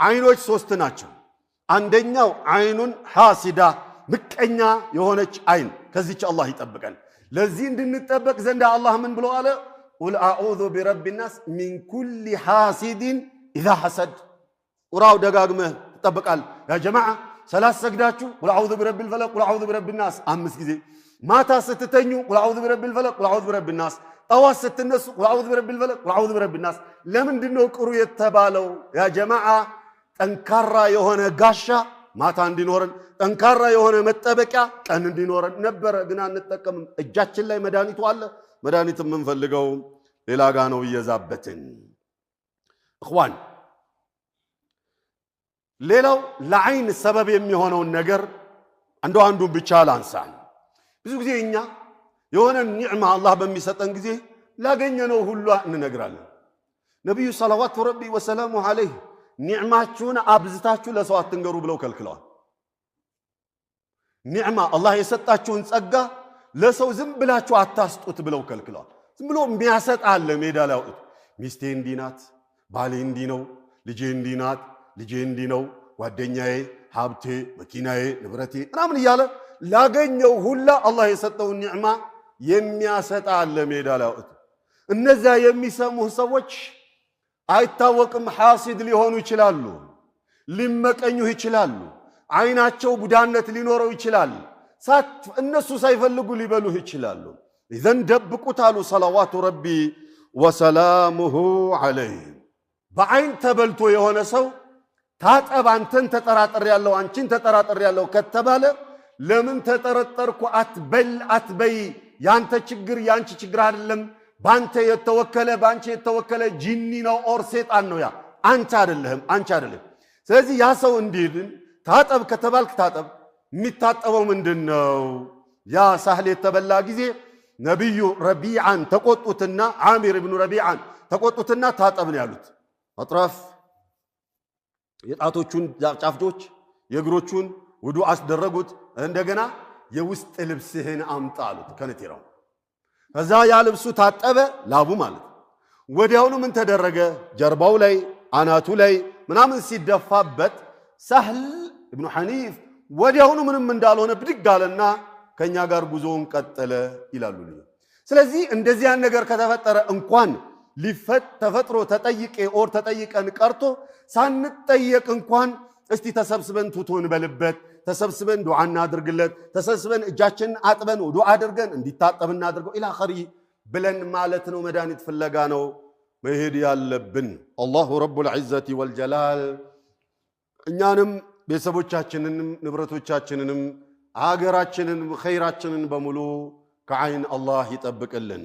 አይኖች ሶስት ናቸው አንደኛው አይኑን ሐሲዳ ምቀኛ የሆነች አይን ከዚች አላህ ይጠብቀን ለዚህ እንድንጠበቅ ዘንድ አላህ ምን ብሎ አለ ቁል አዑዙ ቢረቢ الناس من كل حاسد اذا حسد ቁራው ደጋግመህ ተጠብቃል ያ ጀማዓ ሰላት ሰግዳችሁ ቁል አዑዙ ቢረቢ الفلق ቁል አዑዙ ቢረቢ الناس አምስት ጊዜ ማታ ስትተኙ ቁል አዑዙ ቢረቢ الفلق ቁል አዑዙ ቢረቢ الناس ጠዋት ስትነሱ ቁል አዑዙ ቢረቢ الفلق ቁል አዑዙ ቢረቢ الناس ለምንድነው ቅሩ የተባለው ያ ጀማዓ ጠንካራ የሆነ ጋሻ ማታ እንዲኖረን ጠንካራ የሆነ መጠበቂያ ቀን እንዲኖረን ነበር ግን አንጠቀምም እጃችን ላይ መድኃኒቱ አለ መድኃኒት ምን ፈልገው ሌላ ጋ ነው እየዛበትን اخوان ሌላው ለዓይን ሰበብ የሚሆነው ነገር አንዱ ብቻ ላንሳን ብዙ ጊዜ እኛ የሆነ ኒዕማ አላህ በሚሰጠን ጊዜ ላገኘነው ሁሉ እንነግራለን ነብዩ ሰለላሁ ዐለይሂ ወሰለም ኒዕማችሁን አብዝታችሁ ለሰው አትንገሩ ብለው ከልክለዋል ኒዕማ አላህ የሰጣችሁን ጸጋ ለሰው ዝም ብላችሁ አታስጡት ብለው ከልክለዋል ዝም ብሎ የሚያሰጥ አለ ሜዳ ላይ አውጥ ሚስቴ እንዲናት ባሌ እንዲነው ልጄ እንዲናት ልጄ እንዲነው ጓደኛዬ ሀብቴ መኪናዬ ንብረቴ ምናምን ይያለ ላገኘው ሁላ አላህ የሰጠውን ኒዕማ የሚያሰጥ አለ ሜዳ ላይ አውጥ እነዛ የሚሰሙ ሰዎች አይታወቅም ሐሲድ ሊሆኑ ይችላሉ ሊመቀኙ ይችላሉ አይናቸው ቡዳነት ሊኖረው ይችላል እነሱ ሳይፈልጉ ሊበሉህ ይችላሉ إذن ደብቁታሉ ሰለዋቱ ረቢ ወሰላሙሁ ዐለይሂ በአይን ተበልቶ የሆነ ሰው ታጠብ አንተን ተጠራጠር ያለው አንቺን ተጠራጠር ያለው ከተባለ ለምን ተጠረጠርኩ አትበይ ያንተ ችግር ያንቺ ችግር አይደለም ባንተ የተወከለ ጂኒ ነው ኦር ሰይጣን ነው ያ አንቺ አይደለም ስለዚህ ያ ሰው እንዲድን ታጠብ ከተባልክ ታጠብ የሚታጠበው ምንድነው ያ ሳህል የተበላ ጊዜ ነብዩ ረቢዓን ተቆጡትና አሚር ኢብኑ ረቢዓን ተቆጡትና ታጠብ ነው ያሉት አጥራፍ የጣቶቹን ጫፍጆች የእግሮቹን ውዱእ አስደረጉት እንደገና የውስጥ ልብስህን አምጣ አሉት ከነቴራው ከዛ ያ ልብሱ ታጠበ ላቡ ማለት ወዲያውኑ ምን ተደረገ ጀርባው ላይ አናቱ ላይ ምናምን ሲደፋበት ሳህል ኢብኑ ሐኒፍ ወዲያውኑ ምንም እንዳልሆነ ብድግ አለና ከኛ ጋር ጉዞውን ቀጠለ ይላሉ ስለዚህ እንደዚህ ያን ነገር ከተፈጠረ እንኳን ተፈጥሮ ተጠይቀን ቀርቶ ሳንጠየቅ እንኳን እስቲ ተሰብስበን ቱቱን በልበት ተሰብስበን ዱዓ እናድርግለት ተሰብስበን እጃችንን አጥበን ዱዓ አድርገን እንዲታጠብ እናድርገው ኢላ ኸሪ ብለን ማለት ነው መድኃኒት ፍለጋ ነው መሄድ ያለብን አላሁ ረቡል ዒዘቲ ወልጀላል እኛንም ቤተሰቦቻችንንም ንብረቶቻችንንም አገራችንን ኸይራችንን በሙሉ ከዓይን አላህ ይጠብቅልን